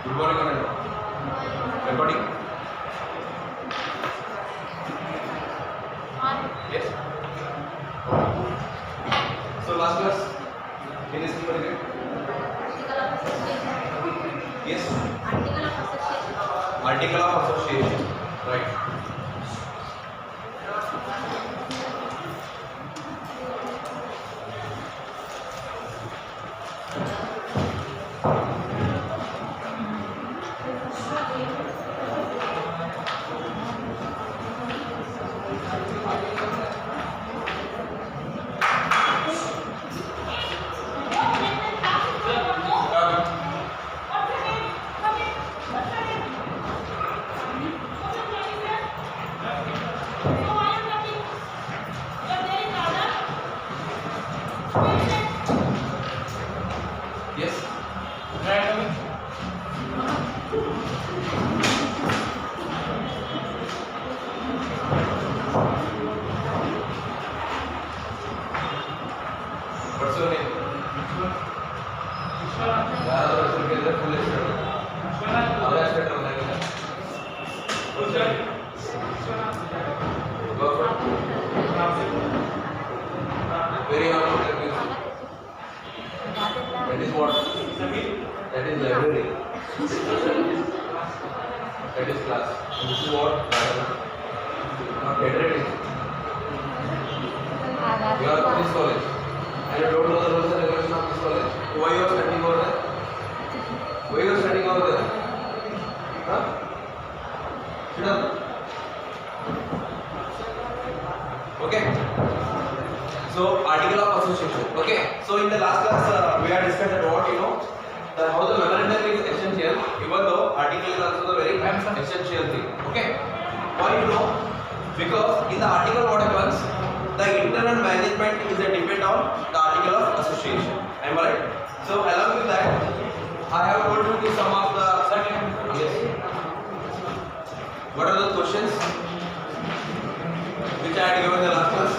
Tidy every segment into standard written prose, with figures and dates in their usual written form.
Good morning, Anand. Recording. Yes. So last class, in this paper, yes. Article of association. Right. Yes. What's your name? यार उसके अंदर full state आधा state रहना है क्या? What's your name? Very important. That is what? That is library. That is class. And this is what? Not federating. You are from this college. And you don't know the rules and regulations of this college. Why you are studying over there? Why you are studying over there? Huh? Sit down. Okay. So article of association. Okay. So in the last class we had discussed about how the memorandum is essential. Even though article is also the very essential thing. Okay. Why because in the article what happens? The internal management is a depend on the article of association. Am I right? So along with that, I have told you some of the yes. What are the questions which I had given in the last class?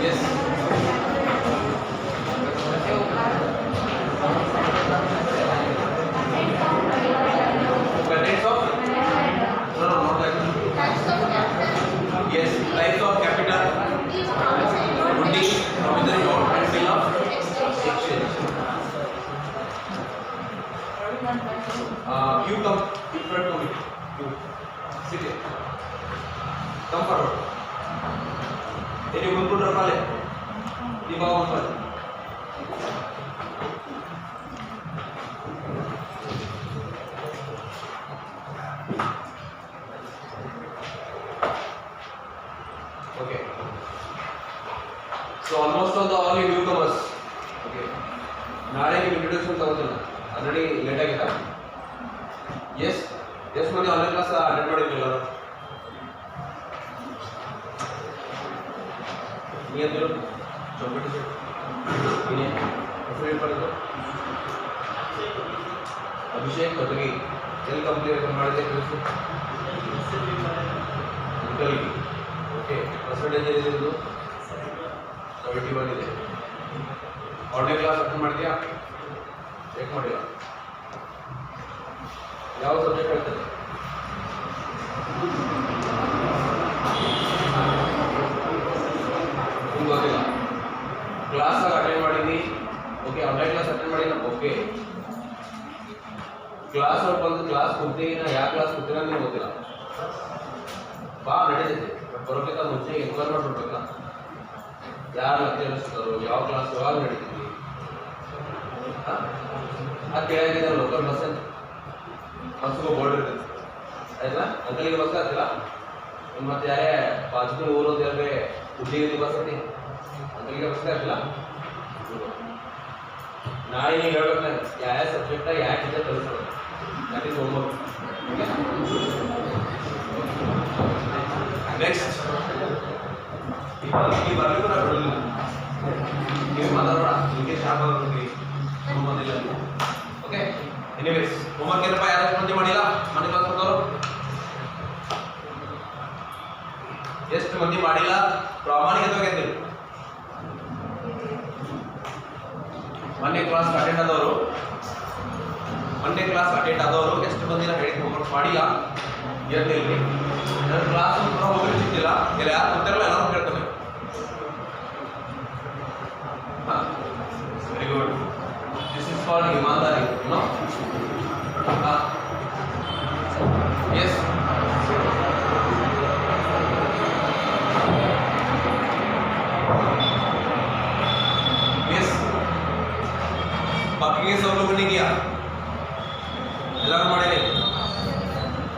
Yes. Contents of? No, not that. Yes, types of capital, goodie, promissory note, and bill of exchange. You come in front of me. You sit here. Come forward. Then you will put a file. You go on file. Okay. So almost all you newcomers. Okay. Now I will introduce you to already late agida. Yes. Yes, mani online class attend ಮಾಡಿರಲಿಲ್ಲ. ನೀನು ಚೌಕಟಿ ನೀನೆ ಹೆಸರು ಬರೆದು ಅಭಿಷೇಕ್ ಕಟಗಿ ಎಲ್ಲಿ complete ಮಾಡಿದೆ ಕೆಲಸ interview okay percentage ಏನಿದೆ ಇದು 71 ಇದೆ ಆನ್ಲೈನ್ ಕ್ಲಾಸ್ ಅಟೆಂಡ್ ಮಾಡಿದ್ಯಾ ಚೆಕ್ ಮಾಡಿಲ್ಲ ಯಾವ ಸಬ್ಜೆಕ್ಟ್ ಹೇಳ್ತಾರೆ ನಿಮ್ಗೆ ಗೊತ್ತಿಲ್ಲ ಕ್ಲಾಸ್ ಅಟೆಂಡ್ ಮಾಡಿದ್ನಿ ಓಕೆ ಆನ್ಲೈನ್ ಕ್ಲಾಸ್ ಅಟೆಂಡ್ ಮಾಡಿಲ್ಲ ಓಕೆ ಕ್ಲಾಸ್ ಅವ್ರು ಬಂದು ಕ್ಲಾಸ್ ಕೊಡ್ತೀನಿ ನಾ ಯಾವ ಕ್ಲಾಸ್ ಕೊಡ್ತೀರ ನಿಮ್ಗೆ ಗೊತ್ತಿಲ್ಲ ಬಾ ನಡೀತೈತೆ ಬರೋಕ್ಕಿಂತ ಮುಂಚೆ ಎನ್ಕ್ವೈರ್ ಮಾಡ್ಬಿಡ್ಬೇಕಲ್ಲ ಯಾರು ಲೆಕ್ಚರರ್ಸ್ತಾರೋ ಯಾವ ಕ್ಲಾಸ್ ಯಾವಾಗ ನಡೀತೀವಿ ಅದು ಕೇಳಾಗಿದೆ ಲೋಕಲ್ ಬಸ್ ಅಂತ ಬಸ್ಗೂ ಬೋರ್ಡ್ ಇರ್ತೈತೆ ಆಯ್ತಾ ಅಂಕಲಿಗೆ ಬಸ್ ಆಗ್ತಿಲ್ಲ ಮತ್ತೆ ಯಾರೇ ಬಾಜು ಊರೋದು ಯಾರೇ ಹುಟ್ಟಿಗೆ ಬಸ್ ಐತಿ ಅಂಕಲಿಗೆ ಬಸ್ ಆಗ್ತಿಲ್ಲ ನಾಳೆ ನೀವು ಹೇಳ್ಬೇಕು ಯಾವ ಸಬ್ಜೆಕ್ಟ ಯಾವ ಟೀಚರ್ ಕಲಿಸೋದು ದಟ್ ಈಸ್ ಹೋಮ್ವರ್ಕ್ ನೆಕ್ಸ್ಟ್ ಈ ಬರಲಿಕ್ಕೂ ನಾವು ಬಿಡಲಿಲ್ಲ ನೀವು ಮಾತಾಡೋಣ ನಿಮಗೆ ಶಾಪ್ ಆಗೋದ್ರಿ ಹೋಗೋದಿಲ್ಲ ಓಕೆ ಎನಿವೇಸ್ ಹೋಮ್ವರ್ಕ್ ಏನಪ್ಪ ಯಾರು ಮಂದಿ ಮಾಡಿಲ್ಲ ಮನೆ ಕ್ಲಾಸ್ ಹೋದವರು ಎಷ್ಟು ಮಂದಿ ಮಾಡಿಲ್ಲ ಪ್ರಾಮಾಣಿಕವಾಗಿ ಅಂತೀವಿ ಮೊನ್ನೆ ಕ್ಲಾಸ್ ಅಟೆಂಡ್ ಆದವರು ಎಷ್ಟು ಬಂದಿಲ್ಲ ಹೇಳಿ ಹೋಮ್ವರ್ಕ್ ಮಾಡಿಲ್ಲ ಎದ್ದಿಲ್ರಿ ನನ್ನ ಕ್ಲಾಸ್ ಕೂಡ ಹೋಗ್ಲಿಕ್ಕೆ ಸಿಕ್ಕಿಲ್ಲ ಇಲ್ಲ ಯಾರು ಗೊತ್ತಿರಲ್ಲ ಎಲ್ಲರೂ ಕೇಳ್ತಾರೆ ಹಾಂ very good this is called ಇಮಾನ್ದಾರಿ ನೋ ಹಾಂ ಎಸ್ बाकी के सब लोगों ने किया ಎಲ್ಲರೂ ಮಾಡಿರಿ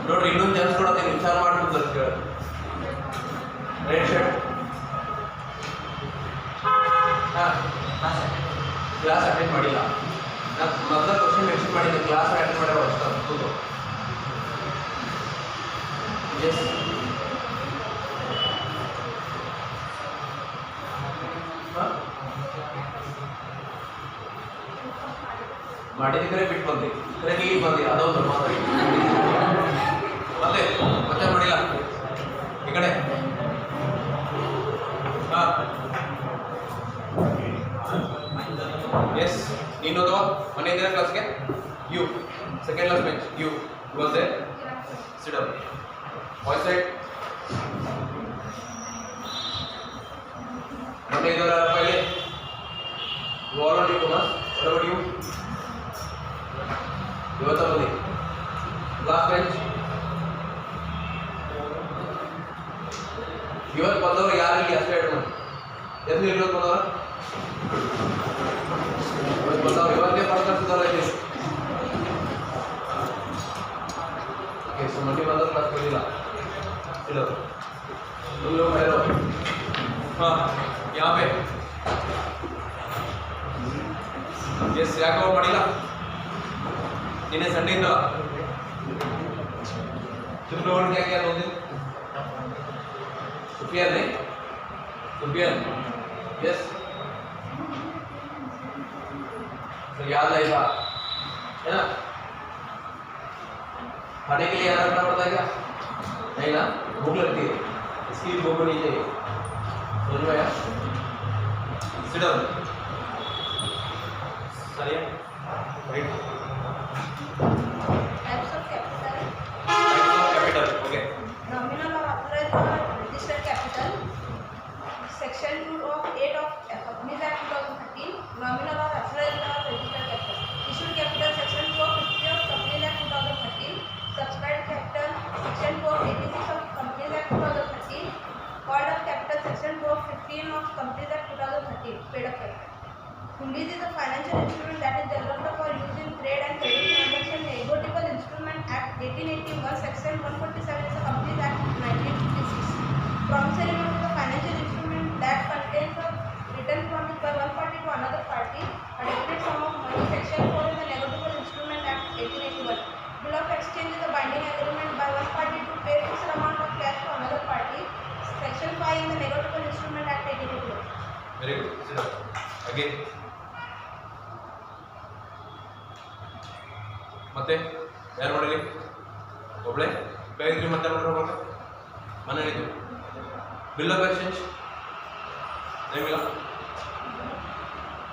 ನೋಡ್ರಿ ಇನ್ನೊಂದು ಚಾನ್ಸ್ ಕೊಡ್ತೀನಿ ವಿಚಾರ ಮಾಡ್ಕೊಂಡು ಬರ್ತೀವಿ ರೈಟ್ ಶರ್ಟ್ ಹಾಂ ಕ್ಲಾಸ್ ಅಟೆಂಡ್ ಮಾಡಿಲ್ಲ ನಾನು ಮೊದಲ ಕ್ವಶನ್ ಮೆನ್ಷನ್ ಮಾಡಿದ್ದೆ ಕ್ಲಾಸ್ ಅಟೆಂಡ್ ಮಾಡ್ಯಾವ ಅಷ್ಟು ಎಸ್ ಮಾಡಿದ್ರೆ ಬಿಟ್ಟು ಬಂದ್ರಿ ಕರೆಗೆ ಈಗ ಬಂದಿ ಅದೊಂದು ಮಾತಾಡಿ ಮತ್ತೆ ಮಾಡಿಲ್ಲ ಈ ಕಡೆ ಹಾಂ ಎಸ್ ನೀನೋದು ಮನೆಯಿಂದ ಕ್ಲಾಸ್ಗೆ you second class bench you was they sit up voice side ಮೊನ್ನೆ ಇದರ ಪೈಲೆ you all are you must what about you ಇವತ್ತು ಬಂದಿ ಕ್ಲಾಸ್ ಬೆಂಚ್ ಇವತ್ತು ಬಂದವರು ಯಾರಿಗೆ ಅಷ್ಟೇ ಹೇಳ್ಕೊಂಡು ಎಂದು ಇವತ್ತು ಬಂದವರು ಇವತ್ತೇ ಪಡ್ಕೊಳ್ತಿದ್ದಲ್ಲ ಇಲ್ಲಿ ಓಕೆ ಸೊ ಮಂಡಿ ಬಂದವರು ಕ್ಲಾಸ್ ಬಂದಿಲ್ಲ ಇಡೋದು तुम लोग ठहरो हाँ यहाँ पे यस ಯಾಕೋ ಮಾಡಿಲ್ಲ ನಿನ್ನೆ ಸಂಡೇ ಇದ್ದಲ್ಲ तुम लोगों ने क्या किया 2 दिन सुफियान ने सुफियान यस तो याद आएगा है ना खाने के लिए याद रखना पड़ता है क्या नहीं ना भूख लगती है इसकी भूख नहीं चाहिए समझ में आया सिट डाउन सही है right types of capital okay nominal or authorized or registered capital section 2 of 8 of Companies Act 2013 nominal or authorized or registered capital issued capital section 2 of 50 of Companies Act 2013 subscribed capital section 2 of 86 of Companies Act 2013 called up capital section 2 of 15 of Companies Act 2013 paid up capital Hundis is a financial instrument that is developed for use in trade and credit transaction. Negotiable Instrument Act 1881 Section 147 is a Companies Act 1956. Promissory note is a financial instrument that contains a written promise by one party to another party. A definite sum of money. Section 4 is a Negotiable Instrument Act 1881. Bill of exchange is a binding agreement by one party to pay fixed amount of cash to another party. Section 5 is the Negotiable Instrument Act 1881. Very good. Sit down. Again. ಮತ್ತೆ ಯಾರು ಮಾಡಿರಿ ಒಬ್ಬಳೆ ಕೈದ್ರಿ ಮತ್ತೆ ಮಾಡ್ಬೇಕು ಮನೆ ಹೇಳಿದ್ದು bill of exchange ಏನಿಲ್ಲ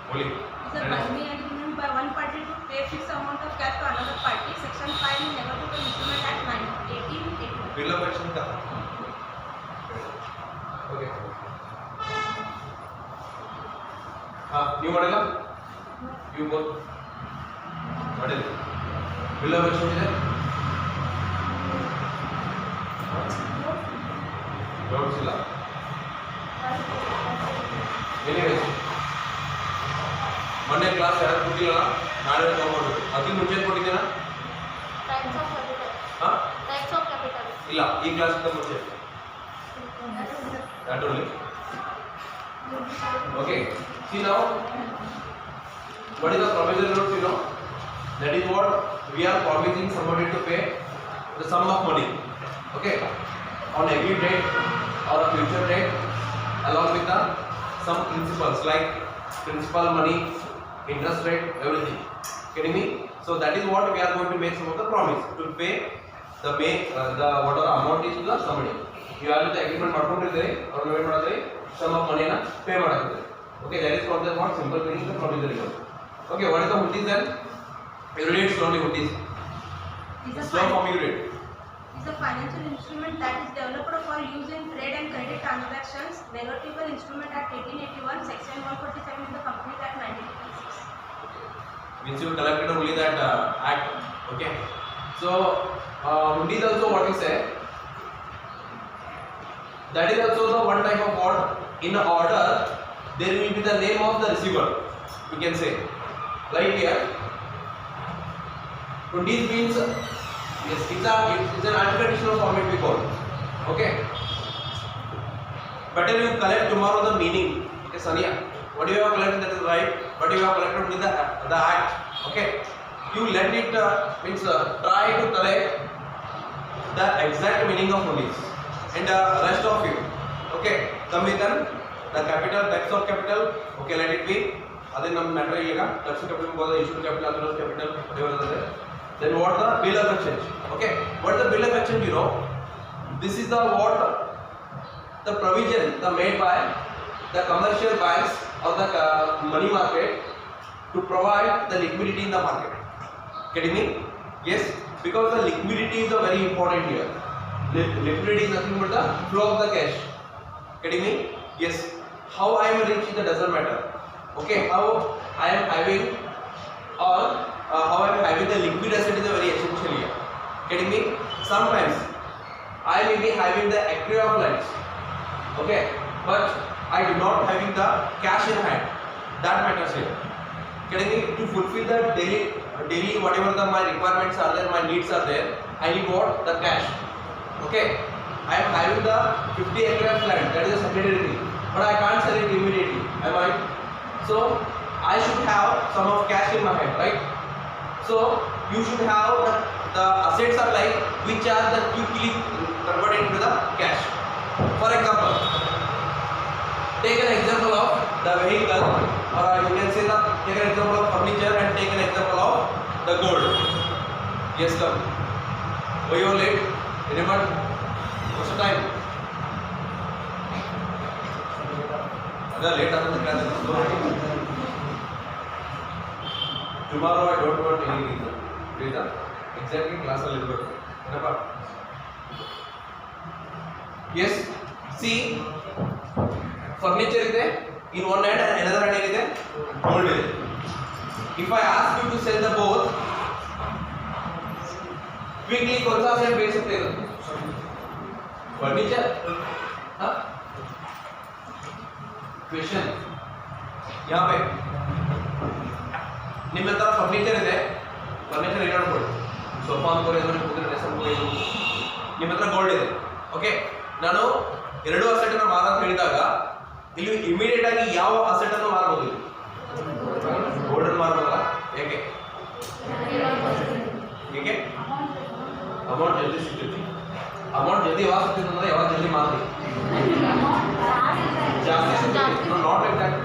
बोली The binding agreement by one party to pay fixed amount of cash to another party. Section 5 in Negotiable Instrument Act 1881. Bill of exchange का ओके हाँ ನೀವು ಮಾಡಿಲ್ಲ ಯು ಬೋತ್ ಮಾಡಿಲ್ಲ ಬಿಲ್ ಆಫ್ ಎಕ್ಸ್ಚೇಂಜ್ ಇದೆ doubts ಇಲ್ಲ anyways ಮೊನ್ನೆ class ಯಾರು ಕೊಟ್ಟಿಲ್ಲ ನಾಳೆ ತಗೊಂಡ್ಬರ್ಬೇಕು ಅದಕ್ಕೆ ಮುಂಚೆ ಕೊಟ್ಟಿದ್ದೀನಾ Types of capital. ಹಾಂ Types of capital. ಇಲ್ಲ ಈ ಕ್ಲಾಸ್ಗಿಂತ ಮುಂಚೆ that only okay see now what is the promissory note you know that is what we are promising somebody to pay the sum of money okay on every date or a future date along with the some principles like principal money interest rate everything getting me so that is what we are going to make some of the promise to pay the whatever amount is to the somebody you have the agreement ಮಾಡ್ಕೊಂಡಿದ್ದೀರಿ ಅವರು ಏನು ಮಾಡಿದ್ರಿ some of ಮನಿನ pay ಮಾಡಿದ್ರಿ okay that is called the what simple meaning the promissory note Okay, what is the hundis then? You read it slowly, hundis. Slow form you read. Is a financial instrument that is developed for use in trade and credit transactions. Negotiable instrument Act 1881, Section 147 in the Companies Act 1986. Means you collected only that act. Okay. So hundis also what we say. That is also the one type of word. In order, there will be the name of the receiver. We can say. Right here. Hundis means yes, it's an unconditional format we call. Okay. Better you collect tomorrow the meaning. Okay, Sania. What you have collected that is right. But you have collected only the act. Okay. You let it means try to collect the exact meaning of hundis and rest of you. Okay. Committal, the capital, types of capital. Okay, let it be. Adhe nam matter ilega. Types of capital, both the issued capital, other capital, whatever is there. Then what the bill of exchange? Okay, what is the bill of exchange? You know, this is the what the provision the made by the commercial banks or the money market to provide the liquidity in the market. Getting me? Yes, because the liquidity is a very important here. Liquidity is nothing but the flow of the cash. Getting me? Yes. How I am rich, it doesn't matter. Okay, how I am having or how I am having the liquid asset is a very essential here. Getting me? Sometimes I may be having the accrual of lines, okay, but I do not having the cash in hand. That matters here. Getting me? To fulfill the daily whatever my requirements are there, my needs are there, I need what? The cash. Okay, I am having the 50 acre of land, that is a secondary thing, but I can't sell it immediately. Am I? So I should have some of cash in my hand, right? So you should have the assets are like which are the quickly converted into the cash. For example, take an example of the vehicle, or you can say take an example of furniture and take an example of the gold. Yes, come. Why you are late? Anyone? What's the time? Agar late after tomorrow I don't want any reason. Reason. Exactly class a little bit. Yes. See, furniture is there in one hand and another hand is there gold is there. If I ask you to sell the both, quickly कौन सा asset बेच सकते हो? Furniture. हाँ? Question. यहाँ पे ನಿಮ್ಮ ಹತ್ರ ಫರ್ನಿಚರ್ ಇದೆ, ಫರ್ನಿಚರ್ ಇಟ್ಕೊಂಡು ಸೋಫಾ ಅನ್ಕೋರಿದ್ರೆ ಕೂತ್ರೆ ಡ್ರೆಸ್ ಅನ್ಕೋರಿದ್ರು, ನಿಮ್ಮ ಹತ್ರ ಗೋಲ್ಡ್ ಇದೆ. ಓಕೆ, ನಾನು ಎರಡು ಅಸೆಟ್ ಅನ್ನು ಮಾರ ಅಂತ ಹೇಳಿದಾಗ ಇಲ್ಲಿ ಇಮಿಡಿಯೇಟ್ ಆಗಿ ಯಾವ ಅಸೆಟ್ ಅನ್ನು ಮಾರಬಹುದು? ಗೋಲ್ಡ್ ಅನ್ನು ಮಾರಬಹುದಲ್ಲ? ಹೇಗೆ? ಹೇಗೆ? ಅಮೌಂಟ್ ಜಲ್ದಿ ಸಿಗ್ತೈತಿ. ಅಮೌಂಟ್ ಜಲ್ದಿ ಯಾವಾಗ ಸಿಗ್ತೈತೆ ಅಂದ್ರೆ ಯಾವಾಗ ಜಲ್ದಿ ಮಾರ್ತೀವಿ ಜಾಸ್ತಿ ಸಿಗ್ತೈತಿ. Not like that.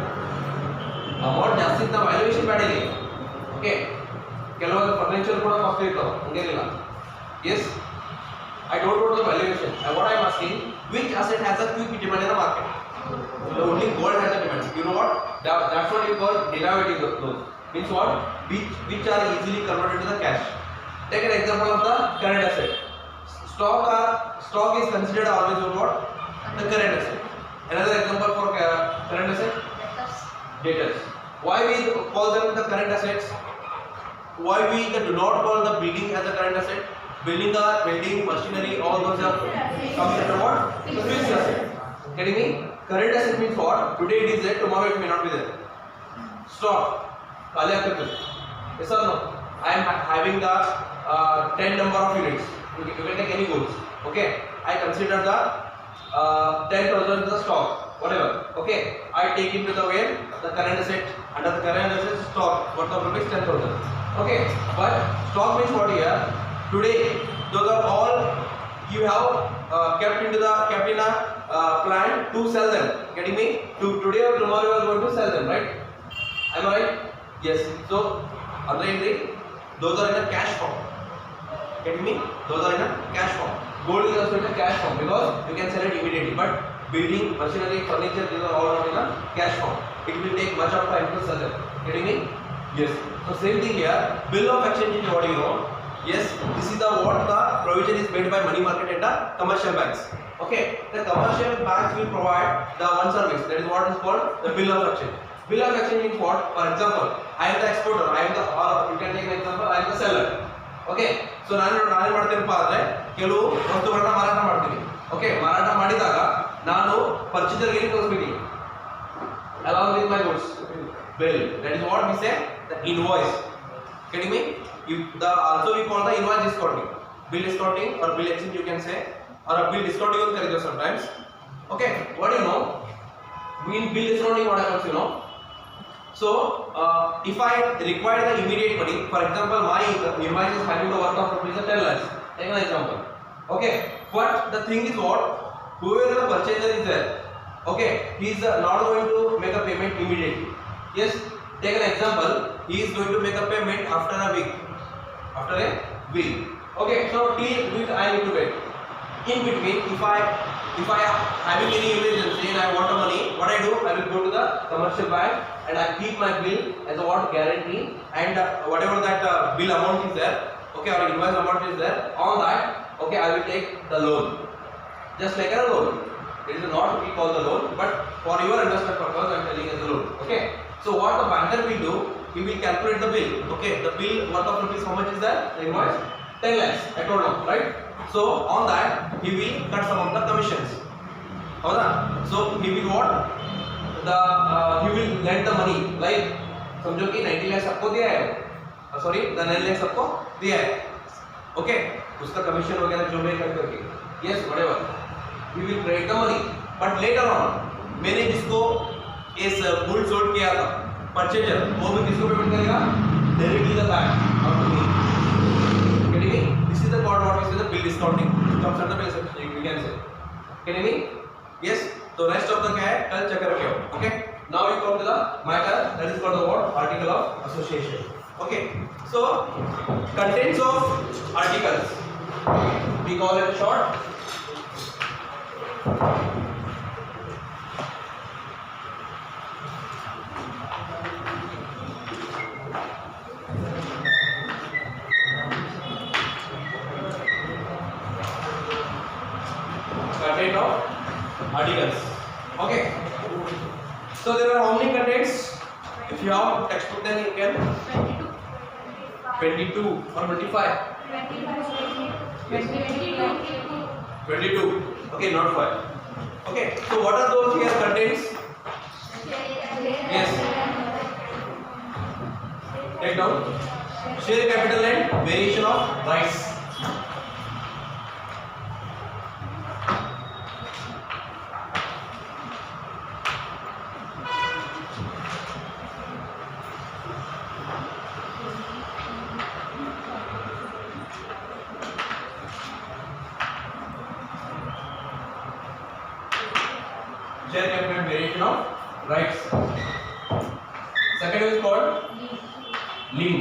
ಅಮೌಂಟ್ ಜಾಸ್ತಿ ಇದ್ದ ವ್ಯಾಲ್ಯೂಯೇಷನ್ ಬೇಡ ಇಲ್ಲಿ. ಓಕೆ, ಕೆಲವೊಂದು ಫರ್ನಿಚರ್ ಕೂಡ ಕಾಸ್ಟ್ಲಿ ಇರ್ತಾವೆ, ಹಂಗೇನಿಲ್ಲ. Yes, I don't know the valuation. What I am asking, which asset has a quick demand in the market? The only gold has a demand. You know what? That's what you call derivative loans. Means what? Which are easily converted to the cash. Take an example of the current asset. Stock is considered always what? The current asset. Another example for current asset? Debtors. Why we call them the current assets? Why we do not call the building as a current asset? Building, machinery, all those are coming under what? The fixed asset. Getting me? Current asset means what? Today it is there, tomorrow it may not be there. Stock. Kali capital. Yes or no? I am having the 10 number of units. You can take any goods. Okay. I consider the 10,000 the stock. Whatever. Okay. I take into the where the current asset. Under the current asset stock. Worth of rupees 10,000. Okay. But stock means what here? Today, those are all you have kept in a plan to sell them. Getting me? Today or tomorrow you are going to sell them, right? Am I right? Yes. So, otherwise, those are in a cash form. Getting me? Those are in a cash form. Gold is also in a cash form because you can sell it immediately. But building, machinery, furniture, these are all not in a cash form. It will take much of time to sell them. Getting me? Yes. So same thing here. Bill of exchange is what you know. Yes, this is the what the provision is made by money market and the commercial banks. Okay, the commercial banks will provide the one service, that is what is called the bill of exchange. Bill of exchange means what? For example, I am the exporter, I am the, or you can take an example, I am the seller. Okay, so ನಾನು ಏನು ಮಾಡ್ತೀನಪ್ಪ ಅಂದ್ರೆ ಕೆಲವು ವಸ್ತುಗಳನ್ನ ಮಾರಾಟ ಮಾಡ್ತೀನಿ. Okay, ಮಾರಾಟ ಮಾಡಿದಾಗ ನಾನು ಪರ್ಚೇಸರ್ ಗೆ ಕಳಿಸ್ತೀನಿ along with my goods bill. That is what we say the invoice. Getting me? If the also we call the invoice discounting, bill discounting or bill exchange you can say, or a bill discounting also kar sometimes. Okay, what do you know? In bill discounting what happens, you know? So if I require the immediate money, for example, my invoice is having the worth of rupees 10 lakhs. Take an example. Okay, but the thing is what? Whoever the purchaser is there, okay, he is not going to make a payment immediately. Yes, take an example. He is going to make a payment after a week. After a week. Okay, so till week I need to wait. In between, if I having any emergency and I want the money, what I do? I will go to the commercial bank and I keep my bill as a what guarantee, and whatever that bill amount is there, okay, or invoice amount is there, on that, okay, I will take the loan. Just like a loan. It is not we call the loan, but for your understanding purpose, I am telling as a loan. Okay. So what the banker will do? He will calculate the bill. Okay. The bill worth of rupees, how much is that? The invoice 10 lakhs. I told you, right? So on that he will cut some of the commissions. So he will what? He will lend the money. Like समझो कि 90 lakhs आपको दिया है. Sorry, the 9 lakhs आपको दिया है. Okay. उसका commission वगैरह जो भी कर करके. Yes, whatever. He will credit the money, but later on मैंने जिसको इस गुड सोल्ड किया था परचेजर, वो भी किसको पेमेंट करेगा? Directly the bank or to me. Getting me? This is the called what we say the bill discounting. Comes under bill you can say. Getting me? Yes. So rest of the क्या है कल check करके आओ. Okay. Now we come to the matter that is called the what? Article of association. Okay. So contents of articles we call it short. Content of articles. Okay. So there are how many contents? If you have textbook, then you can 22 or 25. 22. Okay, not 5. Okay. So what are those here contents? Yes. Take down. Share capital and variation of rights. Share capital and variation of rights. Second is called lien.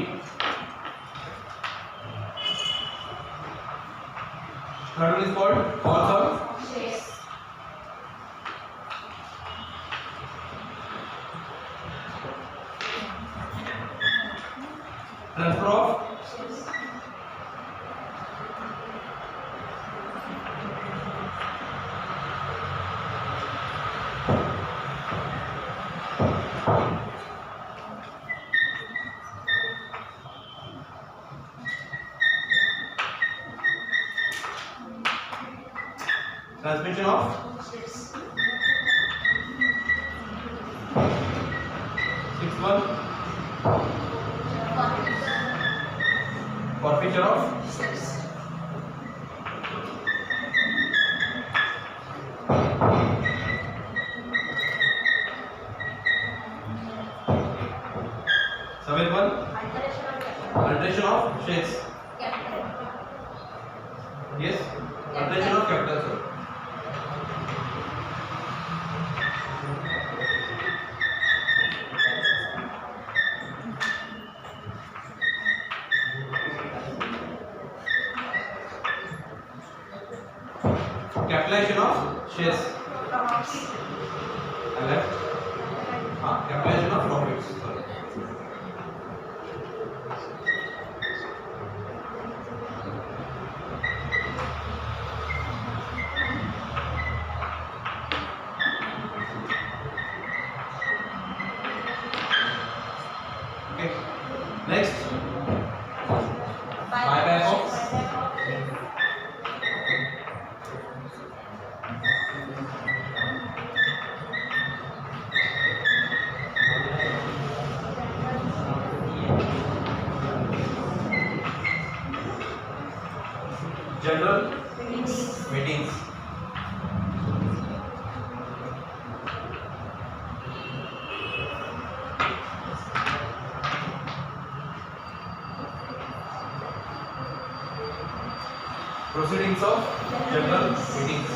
Third one is called calls of shares. Transfer of transmission of sixth one forfeiture of seventh one alteration of shares. Yes, alteration of capital, sir. Capitalization of shares. Capitalization of profits. Sorry. Next, buyback of general meetings. Proceedings of general meetings.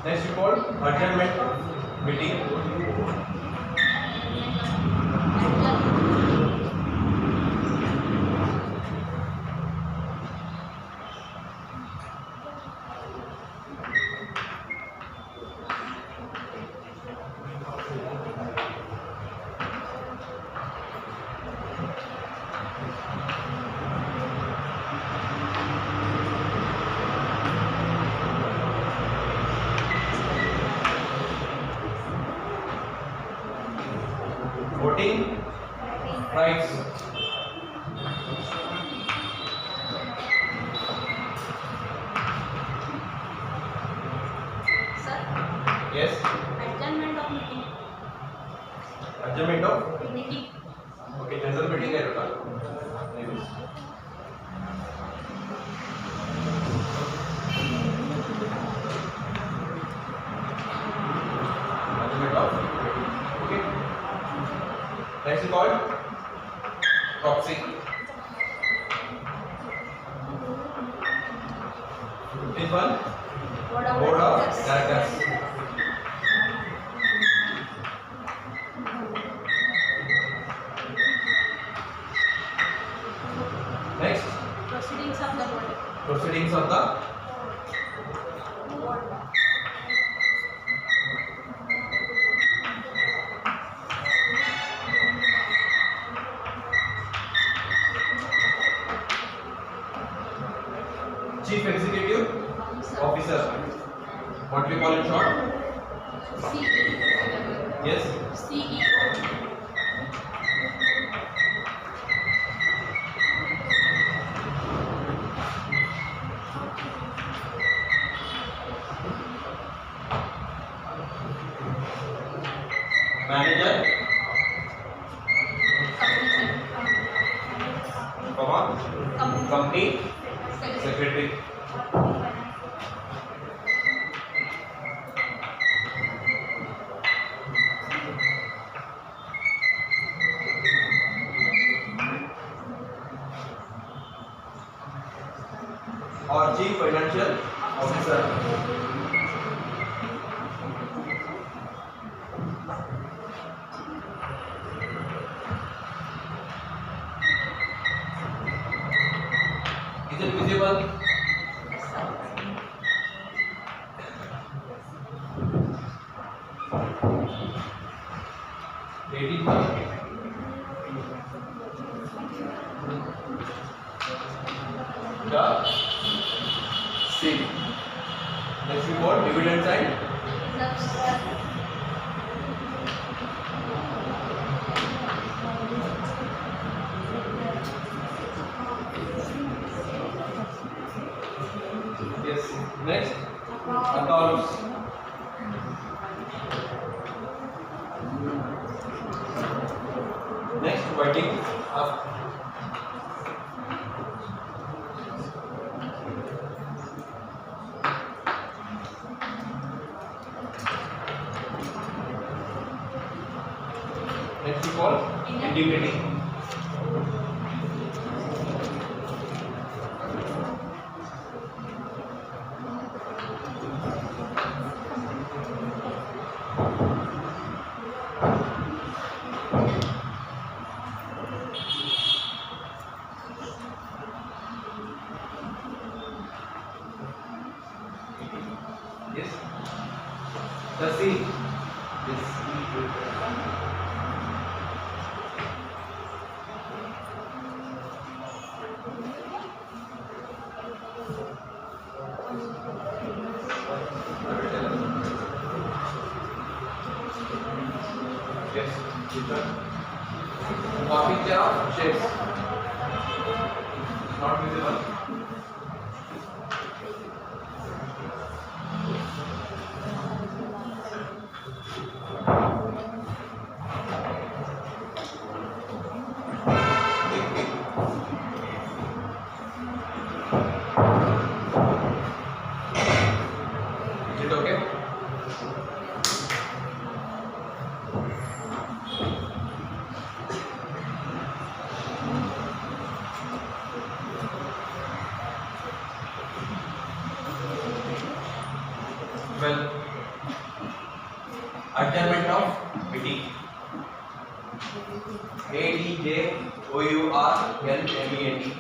Next we call adjournment meeting. Voting rights. Sir, Yes. adjournment of meeting. Adjournment of Meeting. okay general meeting है बेटा. Adjournment of okay. Next is called proxy. 15th one board of directors. Next, Proceedings of the board. proceedings of the Board. chief executive officer. What we call in short? CEO. Yes. CEO. Manager, company secretary. और chief financial officer. Is it visible? Eighteen one. The C. Next we got dividend sign. Yes. Next accounts. Next writing up. Next we call integrity. Yes. The C. Yes. Yes, which one? Picture of shares. Not visible. Is it okay? Well, adjournment of meeting. ADJOURNMENT.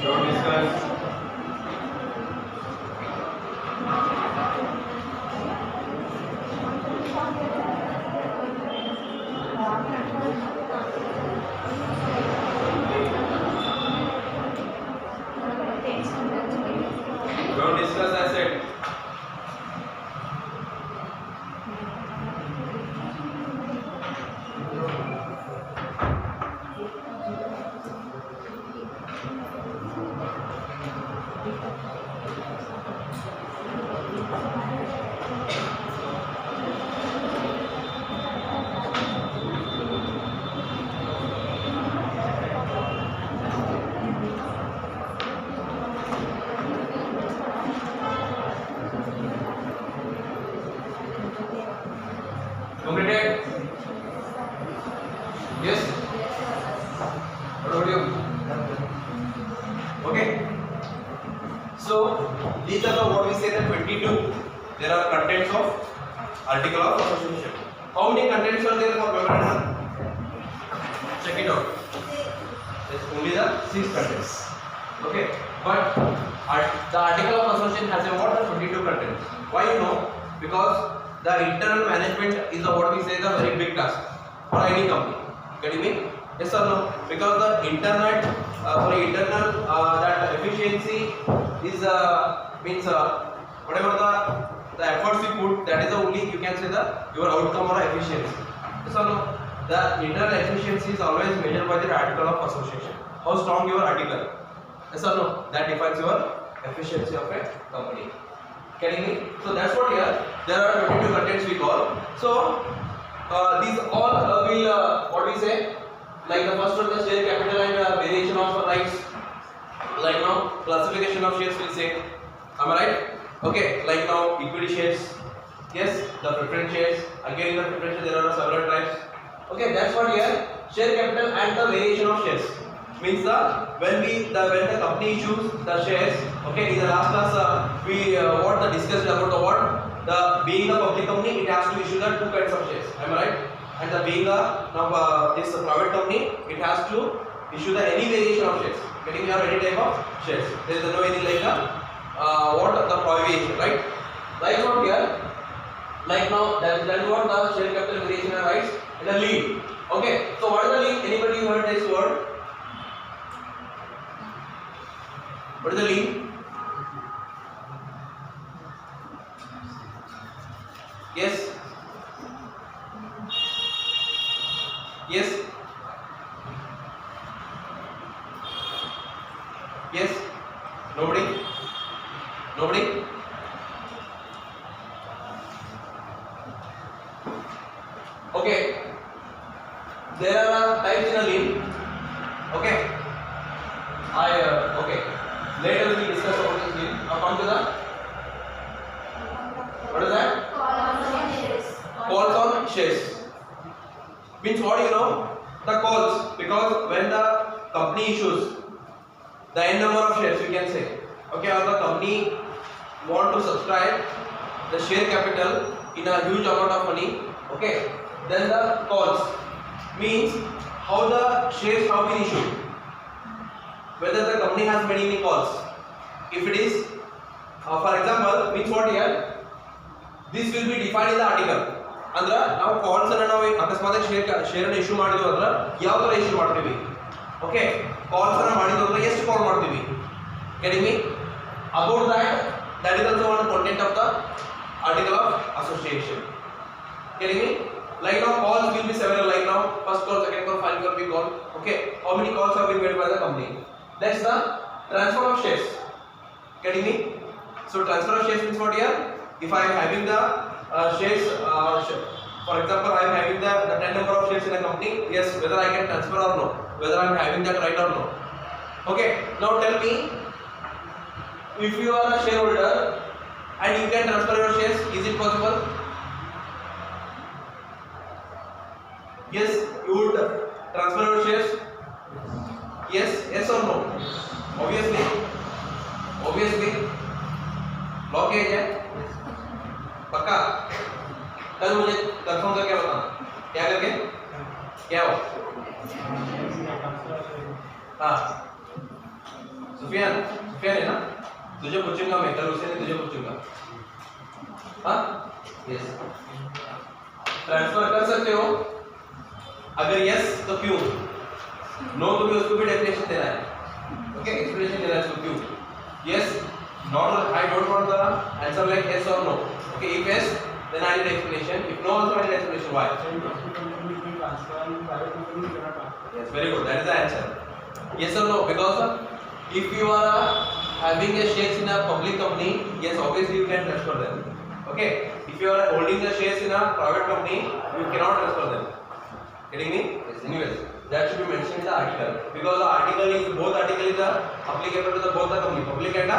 Don't discuss. Don't discuss, I said. Completed? Yes? What about you? Okay? So, these are the what we say the 22. There are contents of article of association. How many contents are there for memorandum? Check it out. It's only the 6 contents. Okay? But the article of association has a what? 22 contents. Why you know? Because the internal management is what we say the very big task for any company. Getting me? Yes or no? Because the internal that efficiency is means whatever the efforts you put, that is the only you can say the your outcome or efficiency. Yes or no? The internal efficiency is always measured by the article of association. How strong your article? Yes or no? That defines your efficiency of a company. Getting me? So that's what here. There are 22 contents we call. So these all will what we say, like the first one, the share capital and variation of rights. Like now classification of shares will say. Am I right? Okay. Like now equity shares. Yes. The preference shares. Again in the preference shares there are several types. Okay. That's what here. Share capital and the variation of shares. Means when the company issues the shares, okay, in the last class we what the discussed about the what the being a public company, it has to issue the 2 kinds of shares. Am I right? And the being a this private company, it has to issue the any variation of shares. Getting your any type of shares. There is no anything like what the prohibition, right? Like what here? Like now that is what the share capital variation writes in a lead. Okay. So what is the lead? Anybody heard this word? What is the lead? Yes. Yes. Yes. Nobody. Nobody. Okay. There are types in a lead. Okay. Okay. Later we will discuss about this lead. Now come to the. What is that? Calls on shares. Means what you know? The calls, because when the company issues the n number of shares, you can say, okay, or the company want to subscribe the share capital in a huge amount of money, okay, then the calls means how the shares have been issued, whether the company has made any calls. If it is, for example, means what here? This will be defined in the article. ಅಂದ್ರೆ ನಾವು calls ಅನ್ನು ನಾವು ಅಕಸ್ಮಾತ್ share ಅನ್ನು issue ಮಾಡಿದ್ವಿ ಅಂದ್ರೆ ಯಾವ ತರ ಇಶ್ಯೂ ಮಾಡ್ತೀವಿ, ಓಕೆ, ಕಾಲ್ಸ್ ಅನ್ನು ಮಾಡಿದ್ವಿ ಅಂದ್ರೆ ಎಷ್ಟು ಕಾಲ್ ಮಾಡ್ತೀವಿ, getting me? About that is also one content of the article of association. Getting me? Like now calls will be several, like now first call, second call, final call, big call. Okay, how many calls have been made by the company? That's the transfer of shares. Getting me? So transfer of shares means what here? If I am having the shares, for example, I am having the 10 number of shares in a company, yes, whether I can transfer or no, whether I am having that right or no. Okay, now tell me, if you are a shareholder and you can transfer your shares, is it possible? Yes, you would transfer your shares? Yes, yes or no? Obviously, blockage है, पक्का? कल मुझे confirm करके बताना, क्या करके? क्या हो? हाँ, सुफियान है ना? तुझे पूछूंगा मैं, कल उसे नहीं तुझे पूछूंगा, हाँ? यस, ट्रांसफर कर सकते हो? अगर यस तो क्यों? नो तो भी उसको भी डेफिनेशन देना है, ओके, एक्सप्लेनेशन देना है उसको क्यों? Yes, not, I don't want the answer like yes और no. Okay, if yes, then I need explanation. If no, also I need explanation. Why? Yes, very good. That is the answer. Yes or no? Because if you are having a shares in a public company, yes, obviously you can transfer them. Okay. If you are holding the shares in a private company, you cannot transfer them. Getting me? Yes. Anyways, that should be mentioned in the article, because the article is applicable to both the company, public and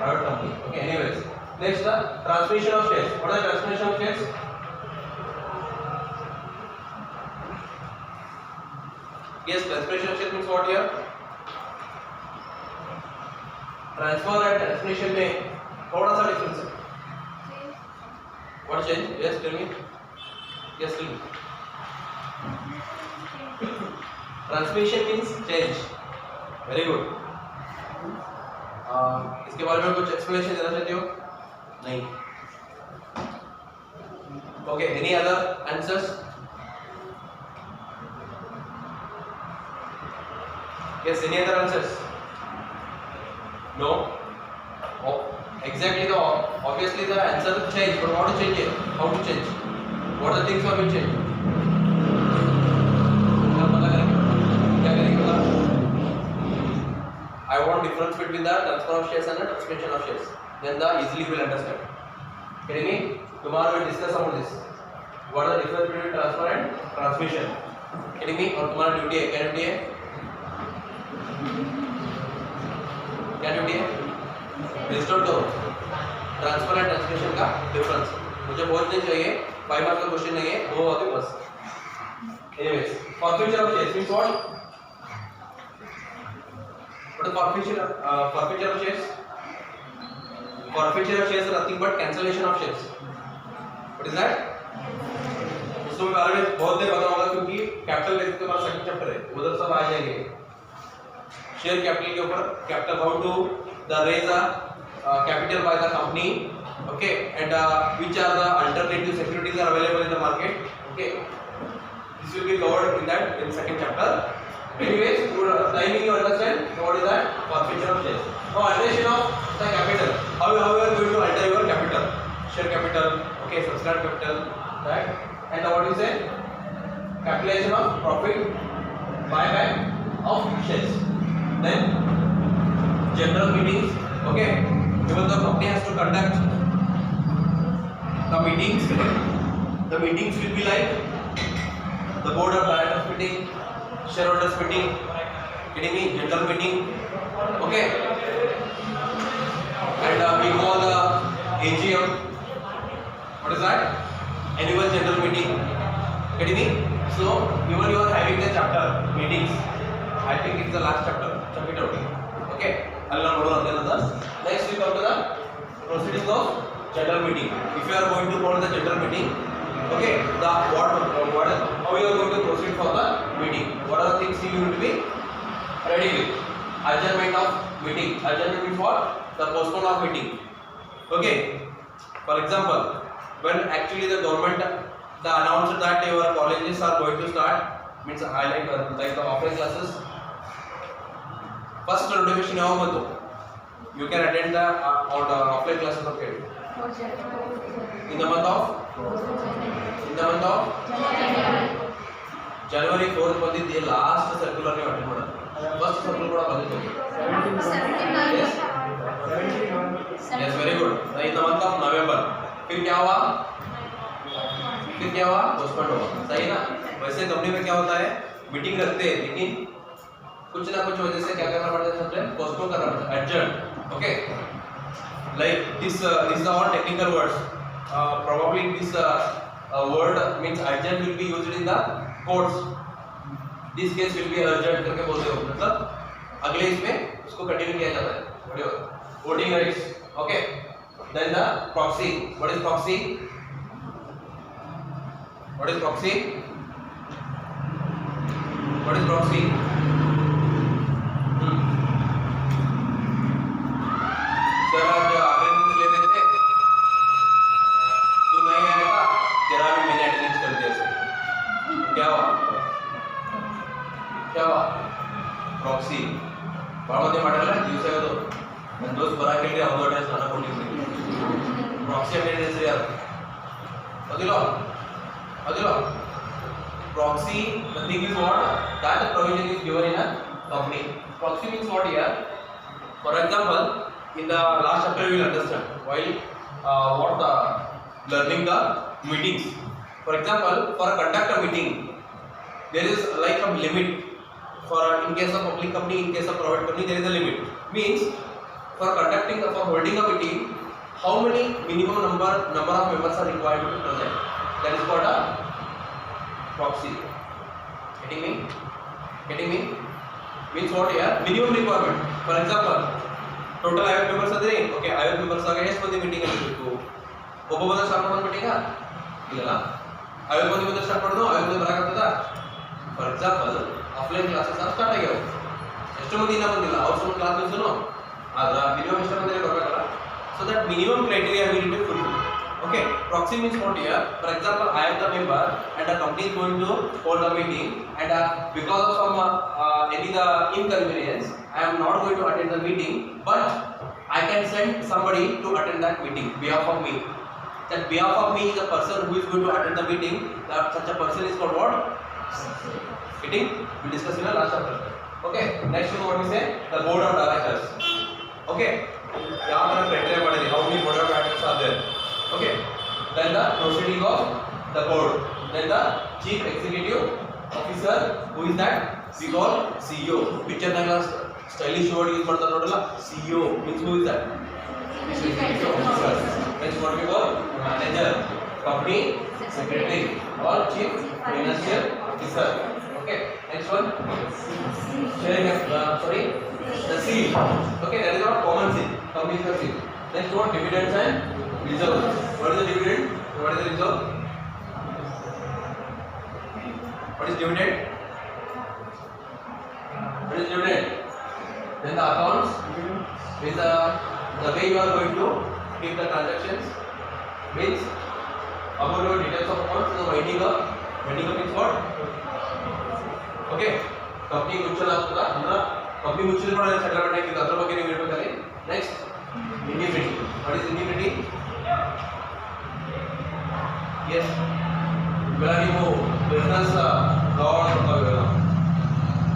private company. Okay. Anyways. Next, the transmission of shares. What is the transmission of shares? Yes, transmission of shares means what here? Transfer and transmission में थोड़ा सा difference है. What change? Yes, tell me. Yes, tell me. Transmission means change. Very good. इसके बारे में कुछ explanation देना चाहते हो? नहीं. Okay, any other answers? Yes, any other answers? No. Oh, exactly the obviously the answer to change, but how to change it? How to change? What are the things have been changed? I want difference between the transfer of shares and the transmission of shares. Then the easily will understand. Getting me? Tomorrow we will discuss about this. What are the difference between transfer and transmission? Getting me? और तुम्हारा duty है, क्या duty है? क्या duty है? List out करो transfer and transmission का difference. मुझे बहुत नहीं चाहिए, 5 मार्क्स का क्वेश्चन नहीं है, 2 होते बस. Anyways, forfeiture of shares means what? What is forfeiture of shares? Forfeiture of shares is nothing but cancellation of shares. What is that? उसमें बारे में बहुत देर बताऊंगा, क्योंकि कैपिटल लेके तुम्हारा सेकंड चैप्टर है, उधर सब आ जाएंगे. शेयर कैपिटल के ऊपर, capital how to the raise a capital by the company Okay, and which are the alternative securities are available in the market. Okay, this will be covered in that in second chapter. Anyways, timing you understand what is that forfeiture of shares. Now allocation of the capital. How you are going to alter your capital? Share capital, okay, subscribed capital, right? And what you say? Calculation of profit buyback of shares. Then general meetings. Okay, even the company has to conduct the meetings. The meetings will be like the board of directors meeting, shareholders meeting, getting me, general meeting. Okay, and we call the AGM. What is that? Annual general meeting. Getting me? So even you are having the chapter meetings. I think it's the last chapter. Chapter 20. Okay. Allah know another. Next we come to the proceedings of general meeting. If you are going to hold the general meeting, okay, the what how you are going to proceed for the meeting? What are the things you need to be ready with? Adjournment of meeting. Adjournment means what? The postpone of meeting. Okay. For example, when actually the government announced that your colleges are going to start, means highlight like the offline classes. First notification ಯಾವಾಗ ಬಂತು? You can attend the offline classes of it. In the month of January 4th ಬಂದಿದ್ದು last circular ನೀವು attend ಮಾಡೋದು. First circular ಕೂಡ ಬಂದಿತ್ತು. Yes, very good. In the month of November. फिर क्या हुआ? पोस्टपोन हुआ. सही ना? वैसे कंपनी में क्या होता है? मीटिंग रखते हैं लेकिन कुछ ना कुछ वजह से क्या करना पड़ता है? सबसे पोस्टपोन करना पड़ता है. Adjourn. Okay. Like this is the all technical words. Probably this word means urgent will be used in the courts. This case will be urgent करके बोलते हो. मतलब अगले इसमें उसको कंटिन्यू किया जाता है. Voting rights. Okay. Then the proxy. What is proxy? What is proxy? What is proxy? Sir आज अटेंडेंस लेते थे, तू नहीं आया था, तेरा भी मैंने अटेंडेंस कर दिया सर. क्या हुआ? प्रॉक्सी. बाळमध्ये मांडला दिवस आहे तो. दोस्त बरा केले ಅವನು ಅಟೆಂಡೆನ್ಸ್ ನಾನು ಕೊಟ್ಟಿದ್ದೀನಿ. प्रॉक्सी अटेंडेंस यार. अदिलो proxy, the thing is what? That the provision is given in a company. Proxy means what here? For example, in the last chapter you will understand while what learning the meetings. For example, for a conduct a meeting, there is like a limit. For in case of public company, in case of private company, there is a limit. Means for holding a meeting, how many minimum number of members are required to be present? That is called a proxy. Getting me? Means what here? Minimum requirement. For example, total 5 members are there. Okay, 5 members are ಎಷ್ಟು ಮಂದಿ meeting ಆಗಬೇಕು? ಒಬ್ಬ ಬಂದ start ಮಾಡೋದು meeting ಇಲ್ಲ. 5 ಮಂದಿ ಬಂದ start ಮಾಡೋದು 5 ಮಂದಿ ಬರಕಾಗ್ತದ? For example offline classes start ಆಗ್ಯಾವ. ಎಷ್ಟು ಮಂದಿ ಇನ್ನ ಬಂದಿಲ್ಲ ಅವ್ರ ಸ್ವಲ್ಪ ಕ್ಲಾಸ್ ಮಿಸ್ನು ಆದ್ರ ಮಿನಿಮಮ್ ಎಷ್ಟು ಮಂದಿ ಬರಬೇಕಲ್ಲ. So that minimum criteria we need to fulfill. Okay, proxy means what here? For example, I am the member and the company is going to hold a meeting and because of some any the inconvenience, I am not going to attend the meeting, but I can send somebody to attend that meeting behalf of me. That behalf of me is the person who is going to attend the meeting. That such a person is called what? Meeting. We discuss in the last chapter. Okay. Next is what we say? The board of directors. Okay. ಯಾವ ತರ criteria ಮಾಡಿದೆ? How many board of directors are there? Okay. Then the proceeding of the board. Then the chief executive officer, who is that? We call CEO. Picture naga stylish word use ಮಾಡ್ತಾರೆ ನೋಡಲ್ಲ. CEO means who is that? Chief executive officer. Next what we call manager, company secretary or chief financial officer. Okay. Next one. Sharing the seal. Okay, that is our common seal. Company seal. Next one, dividends and reserve. What is the dividend? What is the reserve? What is dividend? What is dividend? Then the accounts is the way you are going to keep the transactions means about your details of accounts. So winding up means what? Okay, company mutual ಆಗ್ತದ ಅಂದ್ರೆ company ಮುಚ್ಚಿದ ಮೇಲೆ settlement ಆಗಿದೆ ಅದರ ಬಗ್ಗೆ ನೀವು ಹೇಳ್ಬೇಕಲ್ಲಿ. Next ಇಂಡಿವಿಟಿ. ವಾಟ್ ಇಸ್ ಇಂಡಿವಿಟಿ? ಎಸ್, ಇವೆಲ್ಲ ನೀವು ಬಿಸ್ನೆಸ್ ಲಾಡ್ ಇವೆಲ್ಲ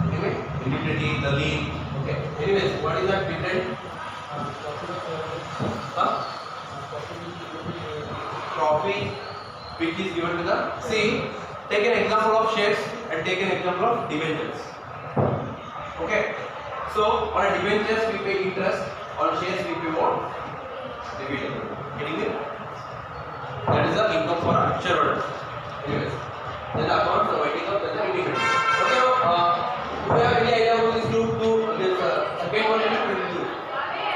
ಎನಿವೆ ಇಂಡಿವಿಟಿ ದ ಲೀನ್. Okay, anyways what is that different? Profit which is given to the, see, take an example of shares and take an example of debentures. Okay, so on a debentures we pay interest, on shares we pay what? Dividend. Getting it? That is the income for a shareholder. Anyways, then the account providing up then the independent. Okay, do you have any idea about this group to this second one and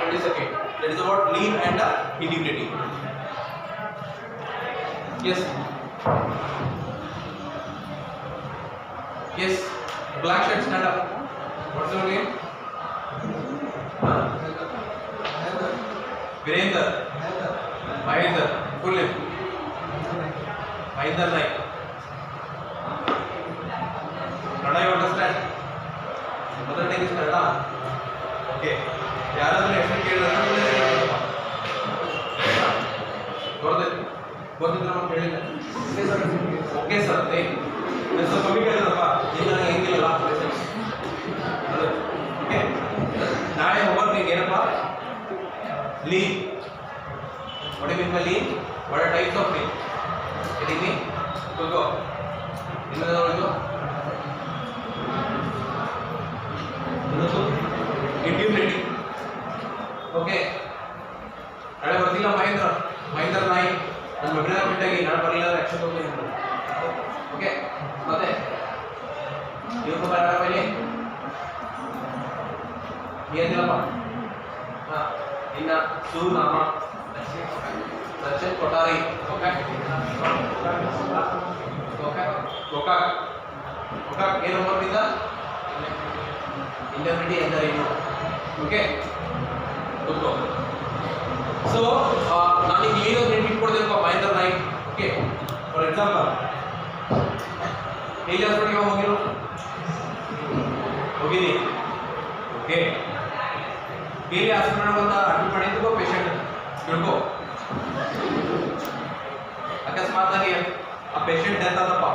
22nd? That is about lien and the indemnity. Yes. Yes. Black shirt, stand up. What's your name? Virender. Mahendra. Full name. Mahendra Naik. Kannada you understand? Mother tongue is Kannada. Okay. ಯಾರಾದರೂ ಹೆಸರು ಕೇಳಿದ್ರೆ ಗೊತ್ತಿದ್ರೆ ನಾವು ಹೇಳಿದ್ದೆ. Okay sir, ಸ್ವಲ್ಪ ಕಮ್ಮಿ ಕೇಳಿದ್ರಪ್ಪ, ಈಗ ನನಗೆ ಹೆಂಗಿಲ್ಲಲ್ಲ. ಓಕೆ, ನಾಳೆ ಹೋಗೋದು ನೀವು ಏನಪ್ಪ? Lien. What you mean by lien? What are types of lien? ಇದೀನಿ ಗೊತ್ತೋ? ಇನ್ನೊಂದು ಇಂಡಿವಿಜುವಲಿಟಿ. ಓಕೆ, ನಾಳೆ ಬರ್ತಿಲ್ಲ ಮಹೇಂದ್ರ ನಾಯ್ಕ್, ನನ್ನ ವೆಬಿನಾರ್ ಬಿಟ್ಟಾಗಿ ನಾಳೆ ಬರಲಿಲ್ಲ ಆಕ್ಷನ್ ತಗೋತೀನಿ. ಓಕೆ, ಮತ್ತೆ ನೀವು ಬರೋಣ ಮೇಲೆ ಏನಿಲ್ಲಪ್ಪ. ಹಾಂ, ಇನ್ನು ಸುನಾಮ ಸಚಿನ್ ಕೊಠಾರಿ. ಓಕೆ ಓಕೆ, ಗೋಕಾಕ್ ಏನು ಬರ್ತಿದ್ದ? ಇಂಡಮಿಟಿ ಎಂದರೇನು? ಓಕೆ ಗೊತ್ತು. ಸೊ ನಾನು ಈಗ ಏನೋ ನೆನಪು ಇಟ್ಕೊಡ್ತೀನಪ್ಪ, Mahendra Naik. Okay, for example ಎಲ್ಲಿ ಹಾಸ್ಪಿಟಲ್ಗೆ ಹೋಗಿರೋ? ಹೋಗಿನಿ. ಓಕೆ, ಎಲ್ಲಿ ಹಾಸ್ಪಿಟಲ್ ಅಂತ ಅಡ್ಮಿಟ್ ಮಾಡಿದ್ದಕ್ಕೋ ಪೇಷಂಟ್ ತಿಳ್ಕೊ. ಅಕಸ್ಮಾತಾಗಿ ಆ ಪೇಷಂಟ್ ಡೆತ್ ಆದಪ್ಪ,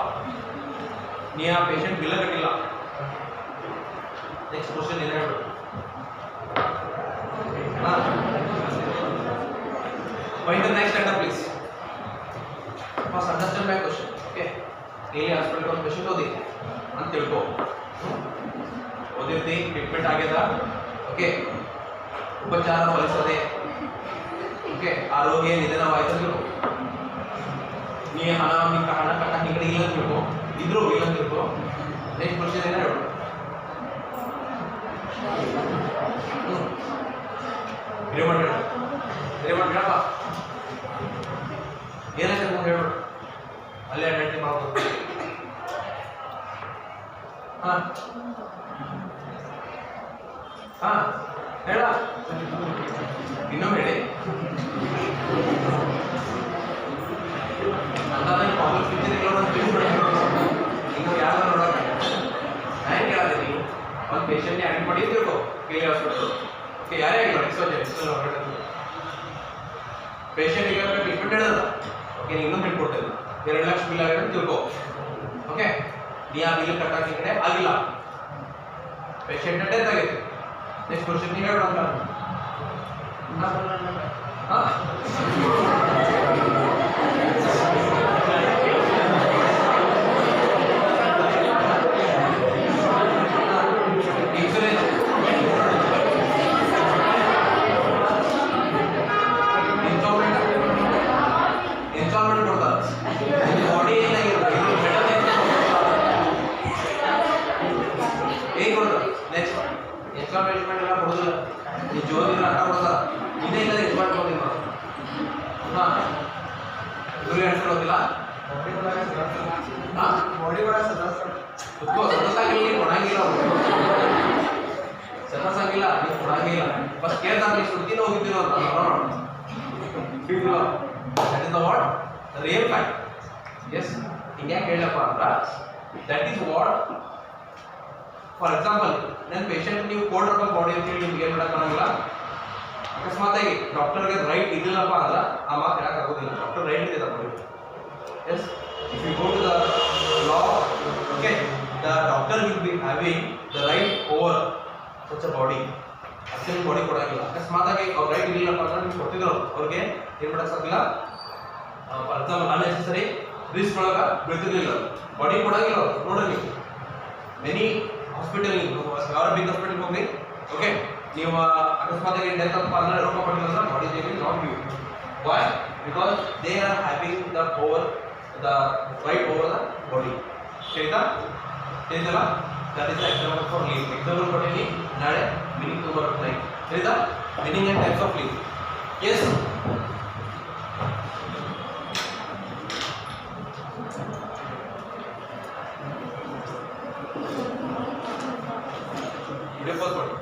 ನೀ ಆ ಪೇಷಂಟ್ ಬಿಲ್ಲ ಕಟ್ಟಿಲ್ಲ. ನೆಕ್ಸ್ಟ್ ಕ್ವಶನ್ ಏನು ಹೇಳ್ಬೇಕು? Find the next item please. First understand my question. Okay. daily hospital का patient होती ಅಂತ ತಿಳ್ಕೊ. ಓದಿರ್ತಿ, ಟ್ರೀಟ್ಮೆಂಟ್ ಆಗ್ಯದ. ಓಕೆ, ಉಪಚಾರ ಫಲಿಸದೆ. ಓಕೆ, ಆರೋಗ್ಯ ನಿಧನವಾಯ್ತು ತಿಳ್ಕೊ. ನೀ ಹಣ ಕಟ್ಟಕ್ಕೆ ಈ ಕಡೆ ಇಲ್ಲ ತಿಳ್ಕೊ, ಇದ್ರೂ ಇಲ್ಲ ತಿಳ್ಕೊ. ನೆಕ್ಸ್ಟ್ ಕ್ವಶನ್ ಏನ ಹೇಳು? ರಿಮಂಡ್ ಹೇಳಪ್ಪ, ಏನಾಯ್ತು ಅಂತ ಹೇಳು. ಅಲ್ಲೇ ಐಡೆಂಟಿ ಮಾಡ್ಬೋದು. ಹಾಂ ಹಾಂ ಹೇಳ, ಇನ್ನೊಮ್ಮೆ ಹೇಳಿ. ಅಂದಾಜು ಕಾಲೇಜ್ ಇನ್ನೂ ಯಾರು ನೋಡೋಣ. ನಾನು ಕೇಳೋದು, ಒಂದು ಪೇಷಂಟ್ನೇ ಅಡ್ಮಿಟ್ ಮಾಡಿ ತಿಳ್ಕೊ ಕೇಳಿ ಹಾಸ್ಪಿಟಲ್. ಓಕೆ, ಯಾರೇ ಆಗಿಲ್ಲ ಪೇಷಂಟಿಗೆ ಟ್ರೀಟ್ಮೆಂಟ್ ಹೇಳೋದ. ಓಕೆ, ನೀನು ಇನ್ನೂ ಕೊಡ್ತೇನೆ, 2 ಲಕ್ಷ ಬಿಲ್ ಆಗಿದೆ ಅಂತ ತಿಳ್ಕೊ. ಓಕೆ, ನೀ ಆ ಬಿಲ್ ಕಟ್ಟಾಕಿ ಕಡೆ ಆಗಿಲ್ಲ, ಪೇಷಂಟ್ ಡೆತ್ ಆಗೈತೆ. ನೆಕ್ಸ್ಟ್ ಕ್ವಶನ್ ನೀವು ಹೇಳೋ ಅಂತ. ಹಾಂ ಇನ್ಸ್ಟಾಲ್ಮೆಂಟ್ ಕೊಡ್ತಾರೆ. ಬಾಡಿ ಏನಾಗಿರುತ್ತೆ ಹೇಗೆ ಕೊಡ್ತಾರೆ? ನೆಕ್ಸ್ಟ್ ಇನ್ಸ್ಟಾಲ್ಮೆಂಟ್ ಎಲ್ಲ ಕೊಡೋದಿಲ್ಲ, ನೀವು ಜೋರಿನ ಅರ್ಥ ಕೊಡ್ತಾರೆ. ಇದೇ ಇಲ್ಲ ಎಕ್ಸ್ಪರ್ಟ್ ಕೊಡ್ತೀನಿ ನಾವು. ಹಾಂ, ಇವ್ರಿಗೆ ಹೇಳ್ತಿರೋದಿಲ್ಲ. ಹಾಂ, ಬಾಡಿ ಕೂಡ ಸದಸ್ಸಾಗಿಲ್ಲ, ನೀವು ಕೊಡಂಗಿಲ್ಲ. ಸದಸ್ಸಾಗಿಲ್ಲ, ನೀವು ಕೊಡಂಗಿಲ್ಲ. ಫಸ್ಟ್ ಕೇಳ್ತಾರೆ, ನೀವು ಸುದ್ದಿನ ಹೋಗಿದ್ದೀರೋ ಅಂತ ನೋಡೋಣ. fifth law. That is the what? The real fact. Yes. ಹಿಂಗೆ ಹೇಳಪ್ಪ ಅಂದ್ರ that is what. For example, ನನ್ನ ಪೇಷಂಟ್ ನೀವು ಕೋಲ್ಡ್ ಆಫ್ ಬಾಡಿ ಅಂತ ಹೇಳಿ ನಿಮ್ಗೆ ಏನು ಮಾಡಕ್ ಬರಂಗಿಲ್ಲ. ಅಕಸ್ಮಾತಾಗಿ ಡಾಕ್ಟರ್ಗೆ ರೈಟ್ ಇದಿಲ್ಲಪ್ಪ ಅಂದ್ರ ಆ ಮಾತು ಹೇಳಕ್ ಆಗೋದಿಲ್ಲ. ಡಾಕ್ಟರ್ ರೈಟ್ ಇದೆ body. Yes. If you go to the law, okay, the doctor will be having the right over such a body. ಅಷ್ಟೇನು ಬಾಡಿ ಕೊಡಂಗಿಲ್ಲ. ಅಕಸ್ಮಾತಾಗಿ ಅವ್ರು ರೈಟ್ ಇರಲಿಲ್ಲಪ್ಪ ಅಂದ್ರೆ ನೀವು ಕೊಟ್ಟಿದ್ರು ಅವ್ರಿಗೆ ಏನು ಮಾಡಕ್ ಸಾಕಿಲ್ಲ. ಫಾರ್ ಎಕ್ಸಾಂಪಲ್ ಅನ್ನೆಸೆಸರಿ ರಿಸ್ಕ್ ಒಳಗೆ ಬೀಳ್ತಿರ್ಲಿಲ್ಲ, ಬಾಡಿ ಕೊಡಂಗಿಲ್ಲ ಅವ್ರು. ನೋಡಲಿ ಮೆನಿ ಹಾಸ್ಪಿಟಲ್ ಯಾವ ಬಿಗ್ ಹಾಸ್ಪಿಟಲ್ ಹೋಗಿ ಓಕೆ ನೀವು ಅಕಸ್ಮಾತಾಗಿ ಡೆತ್ ಅಪ್ಪ ಅಂದ್ರೆ ರೊಕ್ಕ ಕೊಟ್ಟಿಲ್ಲ ಅಂದ್ರೆ body they will not give. Why? Because they are having the over the right over the body. ಸರಿತಾ? ಸರಿತಲ್ಲ? That is the example for leave. Example ಕೊಟ್ಟಿನಿ ನಾಳೆ ಮೀನಿಂಗ್ ತುಂಬ ಬರ್ತದೆ. ಸರಿತಾ? Meaning and types of leave. Yes. Video pass ಮಾಡಿ.